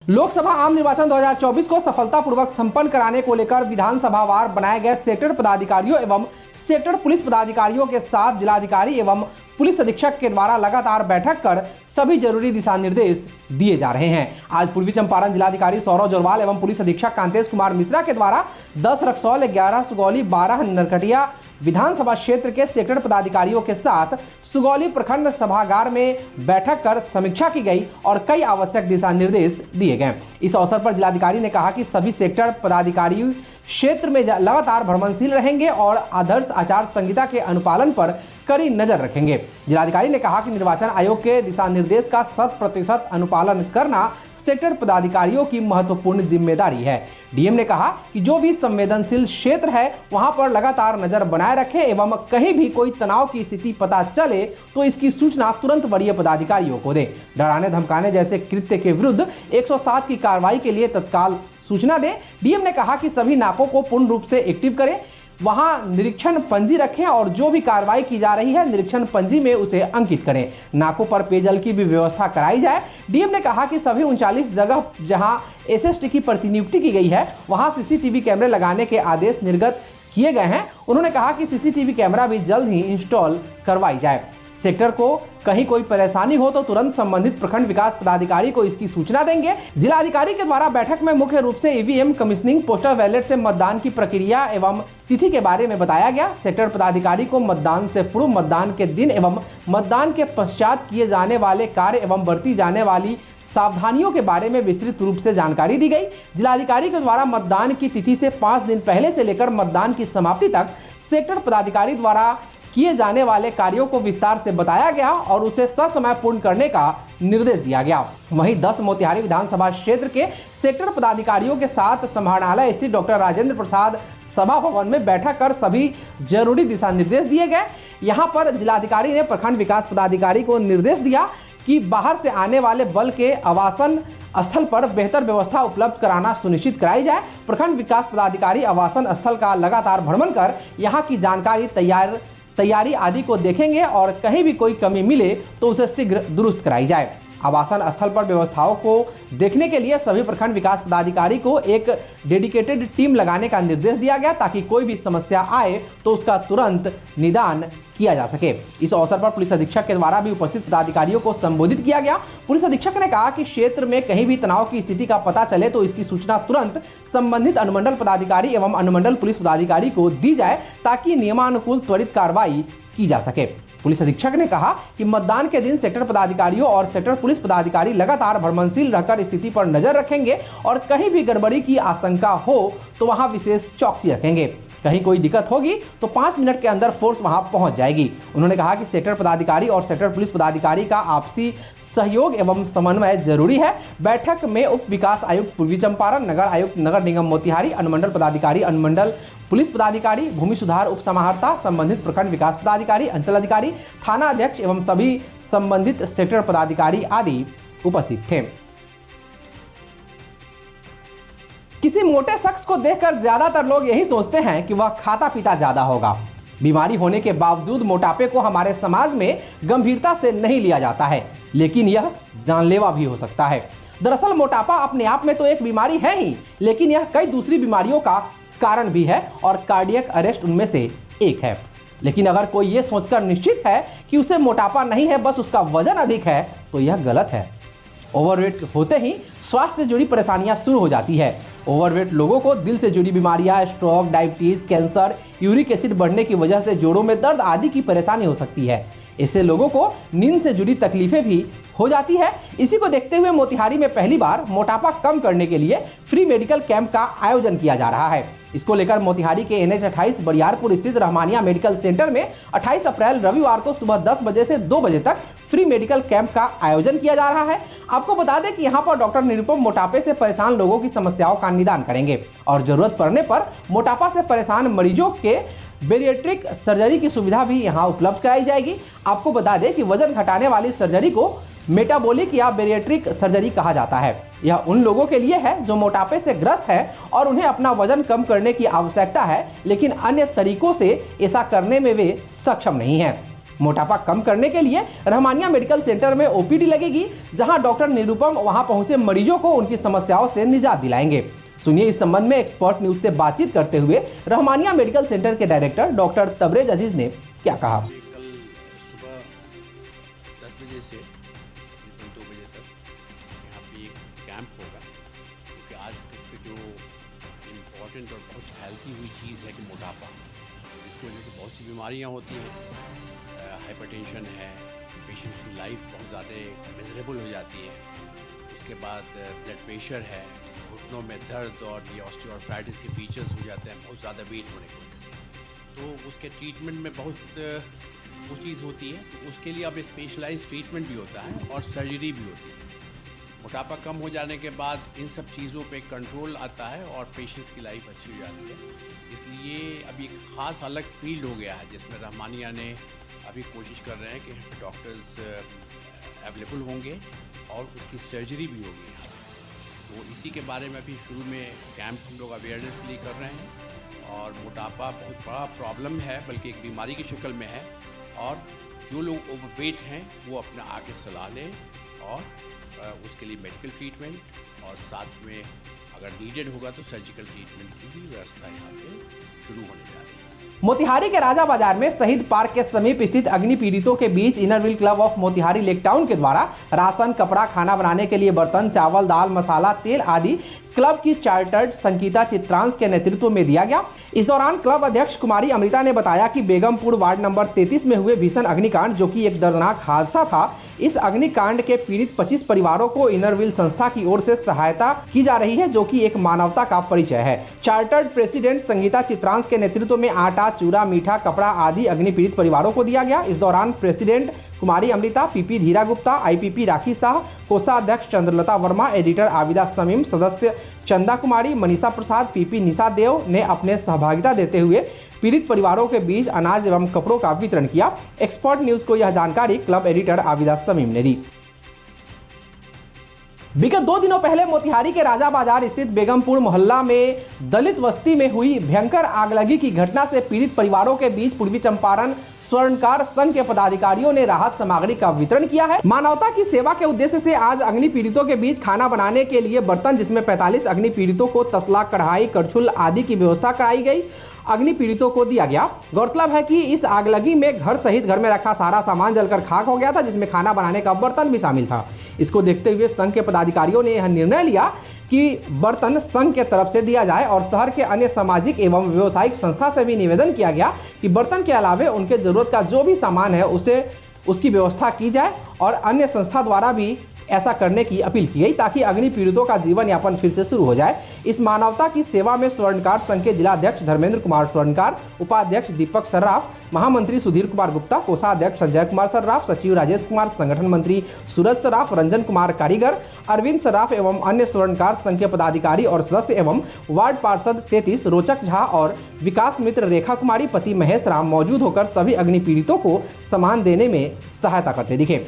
लोकसभा आम निर्वाचन 2024 को सफलतापूर्वक संपन्न कराने को लेकर विधानसभावार बनाए गए सेक्टर पदाधिकारियों एवं सेक्टर पुलिस पदाधिकारियों के साथ जिलाधिकारी एवं पुलिस अधीक्षक के द्वारा लगातार बैठक कर सभी जरूरी दिशा निर्देश दिए जा रहे हैं। आज पूर्वी चंपारण जिलाधिकारी सौरव जोरवाल एवं पुलिस अधीक्षक कांतेश कुमार मिश्रा के द्वारा 10 रक्सौल, 11 सुगौली, 12 नरकटिया विधानसभा क्षेत्र के सेक्टर पदाधिकारियों के साथ सुगौली प्रखंड सभागार में बैठक कर समीक्षा की गई और कई आवश्यक दिशा निर्देश दिए गए। इस अवसर पर जिलाधिकारी ने कहा कि सभी सेक्टर पदाधिकारी क्षेत्र में लगातार भ्रमणशील रहेंगे और आदर्श आचार संहिता के अनुपालन पर कड़ी नजर रखेंगे। जिलाधिकारी ने कहा कि निर्वाचन आयोग के दिशा निर्देश का 100% अनुपालन करना सेक्टर पदाधिकारियों की महत्वपूर्ण जिम्मेदारी है। डीएम ने कहा कि जो भी संवेदनशील क्षेत्र है वहां पर लगातार नजर बनाए रखें एवं कहीं भी कोई तनाव की स्थिति पता चले तो इसकी सूचना तुरंत वरीय पदाधिकारियों को दें। डराने धमकाने जैसे कृत्य के विरुद्ध 107 की कार्रवाई के लिए तत्काल सूचना दें। डीएम ने कहा कि सभी नाकों को पूर्ण रूप से एक्टिव करें, वहां निरीक्षण पंजी रखें और जो भी कार्रवाई की जा रही है निरीक्षण पंजी में उसे अंकित करें। नाकों पर पेयजल की भी व्यवस्था कराई जाए। डीएम ने कहा कि सभी 39 जगह जहां एसएसटी की प्रतिनियुक्ति की गई है वहां सीसीटीवी कैमरे लगाने के आदेश निर्गत किए गए हैं। उन्होंने कहा कि सीसीटीवी कैमरा भी जल्द ही इंस्टॉल करवाई जाए। सेक्टर को कहीं कोई परेशानी हो तो तुरंत संबंधित प्रखंड विकास पदाधिकारी को इसकी सूचना देंगे। जिलाधिकारी के द्वारा बैठक में मुख्य रूप से ईवीएम कमीशनिंग, पोस्टल बैलेट से मतदान की प्रक्रिया एवं तिथि के बारे में बताया गया। सेक्टर पदाधिकारी को मतदान से पूर्व, मतदान के दिन एवं मतदान के पश्चात किए जाने वाले कार्य एवं बरती जाने वाली सावधानियों के बारे में विस्तृत रूप से जानकारी दी गई। जिलाधिकारी के द्वारा मतदान की तिथि से 5 दिन पहले से लेकर मतदान की समाप्ति तक सेक्टर पदाधिकारी द्वारा किए जाने वाले कार्यों को विस्तार से बताया गया और उसे ससमय पूर्ण करने का निर्देश दिया गया। वहीं 10 मोतिहारी विधानसभा क्षेत्र के सेक्टर पदाधिकारियों के साथ समाहरणालय स्थित डॉक्टर राजेंद्र प्रसाद सभा भवन में बैठक कर सभी जरूरी दिशा निर्देश दिए गए। यहां पर जिलाधिकारी ने प्रखंड विकास पदाधिकारी को निर्देश दिया कि बाहर से आने वाले बल के आवासन स्थल पर बेहतर व्यवस्था उपलब्ध कराना सुनिश्चित कराई जाए। प्रखंड विकास पदाधिकारी आवासन स्थल का लगातार भ्रमण कर यहां की जानकारी तैयारी आदि को देखेंगे और कहीं भी कोई कमी मिले तो उसे शीघ्र दुरुस्त कराई जाए। आवासन स्थल पर व्यवस्थाओं को देखने के लिए सभी प्रखंड विकास पदाधिकारी को एक डेडिकेटेड टीम लगाने का निर्देश दिया गया ताकि कोई भी समस्या आए तो उसका तुरंत निदान किया जा सके। इस अवसर पर पुलिस अधीक्षक के द्वारा भी उपस्थित पदाधिकारियों को संबोधित किया गया। पुलिस अधीक्षक ने कहा कि क्षेत्र में कहीं भी तनाव की स्थिति का पता चले तो इसकी सूचना तुरंत संबंधित अनुमंडल पदाधिकारी एवं अनुमंडल पुलिस पदाधिकारी को दी जाए ताकि नियमानुकूल त्वरित कार्रवाई की जा सके। पुलिस अधीक्षक ने कहा कि मतदान के दिन सेक्टर पदाधिकारियों और सेक्टर पुलिस पदाधिकारी लगातार भ्रमणशील रहकर स्थिति पर नजर रखेंगे और कहीं भी गड़बड़ी की आशंका हो तो वहां विशेष चौकसी रखेंगे। कहीं कोई दिक्कत होगी तो 5 मिनट के अंदर फोर्स वहां पहुंच जाएगी। उन्होंने कहा कि सेक्टर पदाधिकारी और सेक्टर पुलिस पदाधिकारी का आपसी सहयोग एवं समन्वय जरूरी है। बैठक में उप विकास आयुक्त पूर्वी चंपारण, नगर आयुक्त नगर निगम मोतिहारी, अनुमंडल पदाधिकारी, अनुमंडल पुलिस पदाधिकारी, भूमि सुधार उप समाहर्ता, संबंधित प्रखंड विकास पदाधिकारी, अंचल अधिकारी, थाना अध्यक्ष एवं सभी संबंधित सेक्टर पदाधिकारी आदि उपस्थित थे। किसी मोटे शख्स को देखकर ज्यादातर लोग यही सोचते हैं कि वह खाता पीता ज्यादा होगा। बीमारी होने के बावजूद मोटापे को हमारे समाज में गंभीरता से नहीं लिया जाता है, लेकिन यह जानलेवा भी हो सकता है। दरअसल मोटापा अपने आप में तो एक बीमारी है ही, लेकिन यह कई दूसरी बीमारियों का कारण भी है और कार्डियक अरेस्ट उनमें से एक है। लेकिन अगर कोई ये सोचकर निश्चित है कि उसे मोटापा नहीं है, बस उसका वजन अधिक है, तो यह गलत है। ओवरवेट होते ही स्वास्थ्य से जुड़ी परेशानियां शुरू हो जाती है। ओवरवेट लोगों को दिल से जुड़ी बीमारियां, stroke, diabetes, cancer, uric acid बढ़ने की वजह से जोड़ों में दर्द आदि की परेशानी हो सकती है। इससे लोगों को नींद से जुड़ी तकलीफें भी हो जाती है। इसी को देखते हुए मोतिहारी में पहली बार मोटापा कम करने के लिए फ्री मेडिकल कैंप का आयोजन किया जा रहा है। इसको लेकर मोतिहारी के NH 28 बरियारपुर स्थित रहमानिया मेडिकल सेंटर में 28 अप्रैल रविवार को सुबह 10 बजे से 2 बजे तक फ्री मेडिकल कैंप का आयोजन किया जा रहा है। आपको बता दें कि यहाँ पर डॉक्टर निरुपम मोटापे से परेशान लोगों की समस्याओं का निदान करेंगे और जरूरत पड़ने पर मोटापा से परेशान मरीजों के बेरिएट्रिक सर्जरी की सुविधा भी यहाँ उपलब्ध कराई जाएगी। आपको बता दें कि वजन घटाने वाली सर्जरी को मेटाबॉलिक या बेरिएट्रिक सर्जरी कहा जाता है। यह उन लोगों के लिए है जो मोटापे से ग्रस्त है और उन्हें अपना वजन कम करने की आवश्यकता है, लेकिन अन्य तरीकों से ऐसा करने में वे सक्षम नहीं हैं। मोटापा कम करने के लिए रहमानिया मेडिकल सेंटर में ओपीडी लगेगी, जहां डॉक्टर निरुपम वहां पहुंचे मरीजों को उनकी समस्याओं से निजात दिलाएंगे। सुनिए इस संबंध में एक्सपर्ट न्यूज से बातचीत करते हुए रहमानिया मेडिकल सेंटर के डायरेक्टर डॉक्टर तबरेज अजीज ने क्या कहा। कल सुबह 10 बजे से 2 बजे तक यहाँ पे एक कैंप होगा, क्योंकि आज के जो इम्पोर्टेंट और बहुत फैलती हुई चीज़ है कि मोटापा, जिसकी वजह से बहुत सी बीमारियाँ होती हैं। हाइपरटेंशन है, पेशेंट्स की लाइफ बहुत ज़्यादा मिजरेबल हो जाती है। उसके बाद ब्लड प्रेशर है, घुटनों में दर्द और ये ऑस्टियोआर्थराइटिस के फीचर्स हो जाते हैं बहुत ज़्यादा वेट होने की वजह से। तो उसके ट्रीटमेंट में बहुत वो चीज़ होती है, तो उसके लिए अब स्पेशलाइज ट्रीटमेंट भी होता है और सर्जरी भी होती है। मोटापा कम हो जाने के बाद इन सब चीज़ों पे कंट्रोल आता है और पेशेंट्स की लाइफ अच्छी हो जाती है। इसलिए अभी एक ख़ास अलग फील्ड हो गया है, जिसमें रहमानिया ने अभी कोशिश कर रहे हैं कि यहाँ पे डॉक्टर्स अवेलेबल होंगे और उसकी सर्जरी भी होगी। तो इसी के बारे में अभी शुरू में कैंप हम लोग अवेयरनेस के लिए कर रहे हैं। और मोटापा बहुत बड़ा प्रॉब्लम है, बल्कि एक बीमारी की शक्ल में है, और जो लोग ओवरवेट हैं वो अपना आगे सलाह लें और उसके लिए मेडिकल ट्रीटमेंट और साथ में अगर नीडेड होगा तो सर्जिकल ट्रीटमेंट की भी व्यवस्था यहाँ पे शुरू होने जा रही है। मोतिहारी के राजा बाजार में शहीद पार्क के समीप स्थित अग्नि पीड़ितों के बीच Inner Wheel Club of Motihari Lake Town के द्वारा राशन, कपड़ा, खाना बनाने के लिए बर्तन, चावल, दाल, मसाला, तेल आदि क्लब की चार्टर्ड संगीता चित्रांश के नेतृत्व में दिया गया। इस दौरान क्लब अध्यक्ष कुमारी अमृता ने बताया कि बेगमपुर वार्ड नंबर 33 में हुए भीषण अग्निकांड, जो कि एक दर्दनाक हादसा था, इस अग्निकांड के पीड़ित 25 परिवारों को इनर व्हील संस्था की ओर से सहायता की जा रही है, जो कि एक मानवता का परिचय है। चार्टर्ड प्रेसिडेंट संगीता चित्रांश के नेतृत्व में आटा, चूरा, मीठा, कपड़ा आदि अग्नि पीड़ित परिवारों को दिया गया। इस दौरान प्रेसिडेंट कुमारी अमृता, पीपी धीरा गुप्ता, आईपीपी राखी शाह, कोषाध्यक्ष चंद्रलता वर्मा, एडिटर आविदा समीम, सदस्य चंदा कुमारी, मनीषा प्रसाद, पीपी निशा देव ने अपने सहभागिता देते हुए पीड़ित परिवारों के बीच अनाज एवं कपड़ों का वितरण किया। एक्सपर्ट न्यूज को यह जानकारी क्लब एडिटर आविदा समीम ने दी। विगत 2 दिनों पहले मोतिहारी के राजा बाजार स्थित बेगमपुर मोहल्ला में दलित बस्ती में हुई भयंकर आगलगी की घटना से पीड़ित परिवारों के बीच पूर्वी चंपारण स्वर्णकार संघ के पदाधिकारियों ने राहत सामग्री का वितरण किया है। मानवता की सेवा के उद्देश्य से आज अग्नि पीड़ितों के बीच खाना बनाने के लिए बर्तन, जिसमें 45 अग्नि पीड़ितों को तसला, कढ़ाई, करछुल आदि की व्यवस्था कराई गई, अग्नि पीड़ितों को दिया गया। गौरतलब है कि इस आगलगी में घर सहित घर में रखा सारा सामान जलकर खाक हो गया था, जिसमें खाना बनाने का बर्तन भी शामिल था। इसको देखते हुए संघ के पदाधिकारियों ने यह निर्णय लिया कि बर्तन संघ के तरफ से दिया जाए और शहर के अन्य सामाजिक एवं व्यावसायिक संस्था से भी निवेदन किया गया कि बर्तन के अलावे उनके जरूरत का जो भी सामान है उसकी व्यवस्था की जाए, और अन्य संस्था द्वारा भी ऐसा करने की अपील की गई, ताकि अग्नि पीड़ितों का जीवन यापन फिर से शुरू हो जाए। इस मानवता की सेवा में स्वर्णकार संघ के जिलाध्यक्ष धर्मेंद्र कुमार स्वर्णकार, उपाध्यक्ष दीपक सर्राफ, महामंत्री सुधीर कुमार गुप्ता, कोषाध्यक्ष संजय कुमार सर्राफ, सचिव राजेश कुमार, संगठन मंत्री सूरज सर्राफ, रंजन कुमार कारीगर, अरविंद सर्राफ एवं अन्य स्वर्णकार संघ के पदाधिकारी और सदस्य एवं वार्ड पार्षद 33 रोचक झा और विकास मित्र रेखा कुमारी, पति महेश राम मौजूद होकर सभी अग्नि पीड़ितों को सामान देने में सहायता करते दिखे।